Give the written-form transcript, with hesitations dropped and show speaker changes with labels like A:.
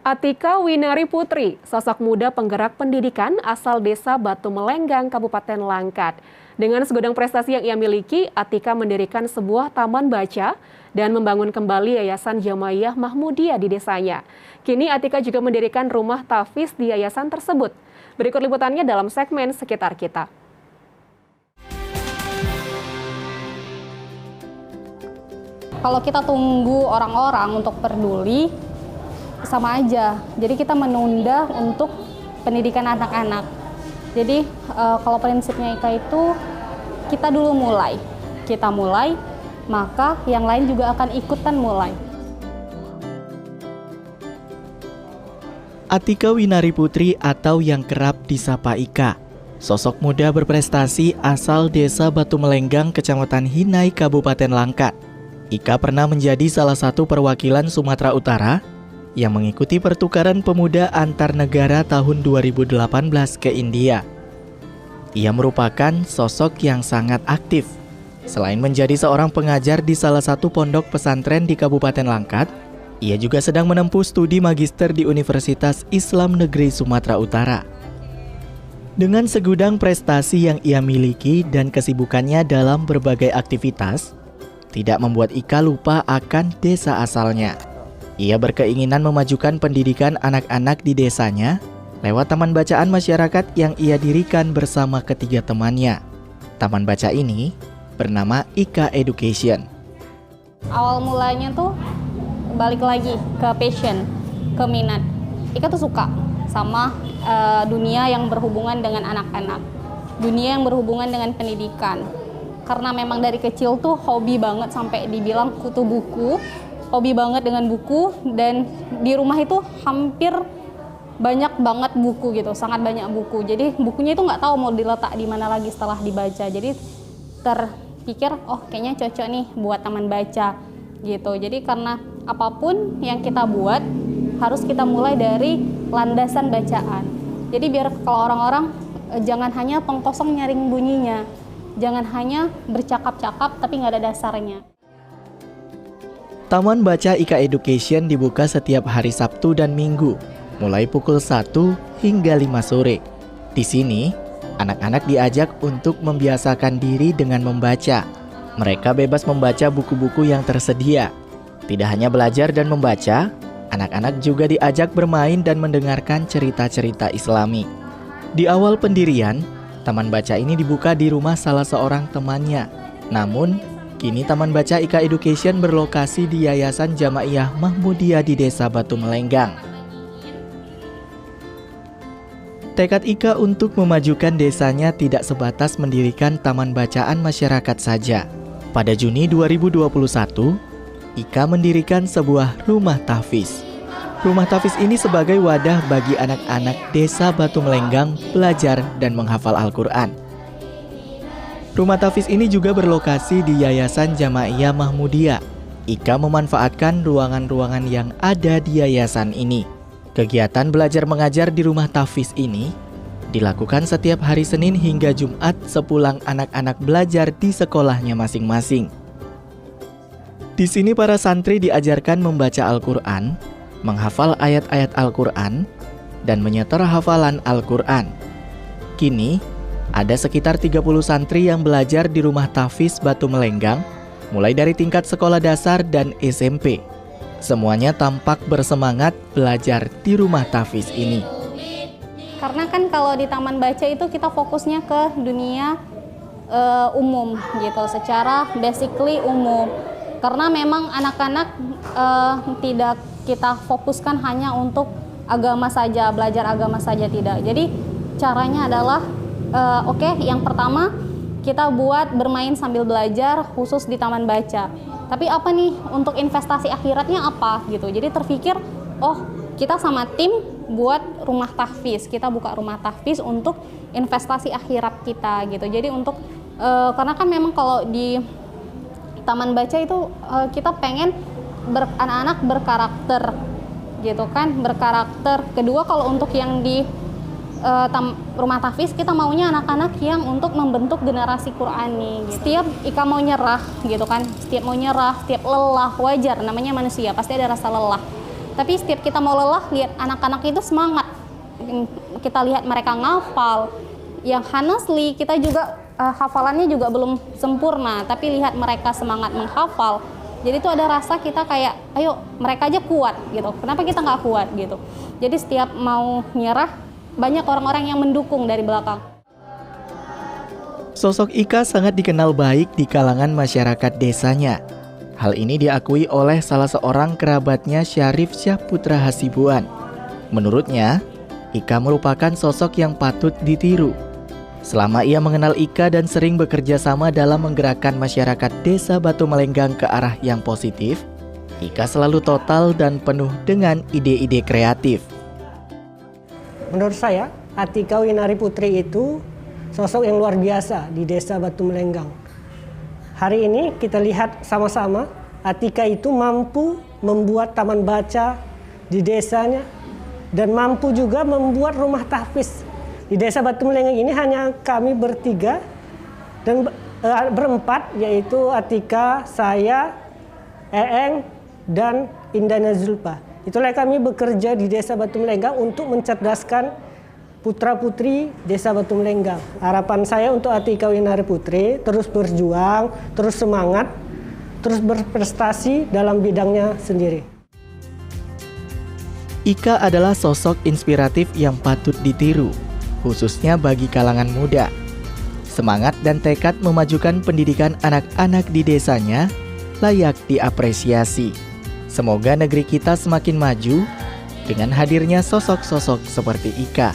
A: Atika Winari Putri, sosok muda penggerak pendidikan asal desa Batu Melenggang, Kabupaten Langkat. Dengan segudang prestasi yang ia miliki, Atika mendirikan sebuah taman baca dan membangun kembali Yayasan Jamaiyah Mahmudiyah di desanya. Kini Atika juga mendirikan rumah tahfiz di yayasan tersebut. Berikut liputannya dalam segmen Sekitar Kita.
B: Kalau kita tunggu orang-orang untuk peduli, sama aja. Jadi kita menunda untuk pendidikan anak-anak. Jadi kalau prinsipnya Ika itu kita dulu mulai. Kita mulai, maka yang lain juga akan ikutan mulai.
C: Atika Winari Putri atau yang kerap disapa Ika. Sosok muda berprestasi asal desa Batu Melenggang, Kecamatan Hinai, Kabupaten Langkat. Ika pernah menjadi salah satu perwakilan Sumatera Utara yang mengikuti pertukaran pemuda antar negara tahun 2018 ke India. Ia merupakan sosok yang sangat aktif. Selain menjadi seorang pengajar di salah satu pondok pesantren di Kabupaten Langkat, ia juga sedang menempuh studi magister di Universitas Islam Negeri Sumatera Utara. Dengan segudang prestasi yang ia miliki dan kesibukannya dalam berbagai aktivitas, tidak membuat Ika lupa akan desa asalnya. Ia berkeinginan memajukan pendidikan anak-anak di desanya lewat taman bacaan masyarakat yang ia dirikan bersama ketiga temannya. Taman baca ini bernama Ika Education.
B: Awal mulanya tuh balik lagi ke passion, ke minat. Ika tuh suka sama dunia yang berhubungan dengan anak-anak, dunia yang berhubungan dengan pendidikan. Karena memang dari kecil tuh hobi banget sampai dibilang kutu buku, hobi banget dengan buku, dan di rumah itu hampir banyak banget buku gitu, sangat banyak buku. Jadi bukunya itu nggak tahu mau diletak di mana lagi setelah dibaca. Jadi terpikir, oh kayaknya cocok nih buat taman baca gitu. Jadi karena apapun yang kita buat harus kita mulai dari landasan bacaan. Jadi biar kalau orang-orang jangan hanya pengkosong nyaring bunyinya, jangan hanya bercakap-cakap tapi nggak ada dasarnya.
C: Taman Baca Ika Education dibuka setiap hari Sabtu dan Minggu, mulai pukul 1 hingga 5 sore. Di sini, anak-anak diajak untuk membiasakan diri dengan membaca. Mereka bebas membaca buku-buku yang tersedia. Tidak hanya belajar dan membaca, anak-anak juga diajak bermain dan mendengarkan cerita-cerita Islami. Di awal pendirian, Taman Baca ini dibuka di rumah salah seorang temannya. Namun, kini Taman Baca Ika Education berlokasi di Yayasan Jamaiyah Mahmudiyah di Desa Batu Melenggang. Tekad Ika untuk memajukan desanya tidak sebatas mendirikan taman bacaan masyarakat saja. Pada Juni 2021, Ika mendirikan sebuah rumah tahfiz. Rumah tahfiz ini sebagai wadah bagi anak-anak Desa Batu Melenggang belajar dan menghafal Al-Quran. Rumah tahfiz ini juga berlokasi di Yayasan Jamaiyah Mahmudiyah. Ika memanfaatkan ruangan-ruangan yang ada di yayasan ini. Kegiatan belajar mengajar di rumah tahfiz ini dilakukan setiap hari Senin hingga Jumat sepulang anak-anak belajar di sekolahnya masing-masing. Di sini para santri diajarkan membaca Al-Quran, menghafal ayat-ayat Al-Quran, dan menyetor hafalan Al-Quran. Kini, ada sekitar 30 santri yang belajar di rumah tahfiz Batu Melenggang, mulai dari tingkat sekolah dasar dan SMP. Semuanya tampak bersemangat belajar di rumah tahfiz ini.
B: Karena kan kalau di taman baca itu kita fokusnya ke dunia umum gitu, secara basically umum. Karena memang anak-anak tidak kita fokuskan hanya untuk agama saja, belajar agama saja, tidak. Jadi caranya adalah yang pertama kita buat bermain sambil belajar khusus di taman baca. Tapi apa nih untuk investasi akhiratnya apa gitu. Jadi terpikir, oh kita sama tim buat rumah tahfiz. Kita buka rumah tahfiz untuk investasi akhirat kita gitu. Jadi untuk karena kan memang kalau di taman baca itu kita pengen anak-anak berkarakter gitu kan, berkarakter. Kedua kalau untuk yang di rumah tahfiz kita maunya anak-anak yang untuk membentuk generasi Qurani gitu. Setiap Ika mau nyerah gitu kan, setiap mau nyerah, setiap lelah, wajar, namanya manusia pasti ada rasa lelah. Tapi setiap kita mau lelah, lihat anak-anak itu semangat. Kita lihat mereka ngafal. Yang honestly, kita juga hafalannya juga belum sempurna, tapi lihat mereka semangat menghafal. Jadi itu ada rasa kita kayak, ayo mereka aja kuat gitu. Kenapa kita nggak kuat gitu? Jadi setiap mau nyerah, banyak orang-orang yang mendukung dari belakang.
C: Sosok Ika sangat dikenal baik di kalangan masyarakat desanya. Hal ini diakui oleh salah seorang kerabatnya, Syarif Syahputra Hasibuan. Menurutnya, Ika merupakan sosok yang patut ditiru. Selama ia mengenal Ika dan sering bekerja sama dalam menggerakkan masyarakat desa Batu Melenggang ke arah yang positif, Ika selalu total dan penuh dengan ide-ide kreatif.
D: Menurut saya, Atika Winari Putri itu sosok yang luar biasa di desa Batu Melenggang. Hari ini kita lihat sama-sama, Atika itu mampu membuat taman baca di desanya dan mampu juga membuat rumah tahfiz. Di desa Batu Melenggang ini hanya kami bertiga dan berempat, yaitu Atika, saya, Eeng, dan Indana Zulpa. Itulah kami bekerja di desa Batu Melenggang untuk mencerdaskan putra-putri desa Batu Melenggang. Harapan saya untuk Atika Winari Putri terus berjuang, terus semangat, terus berprestasi dalam bidangnya sendiri.
C: Ika adalah sosok inspiratif yang patut ditiru, khususnya bagi kalangan muda. Semangat dan tekad memajukan pendidikan anak-anak di desanya layak diapresiasi. Semoga negeri kita semakin maju dengan hadirnya sosok-sosok seperti Ika.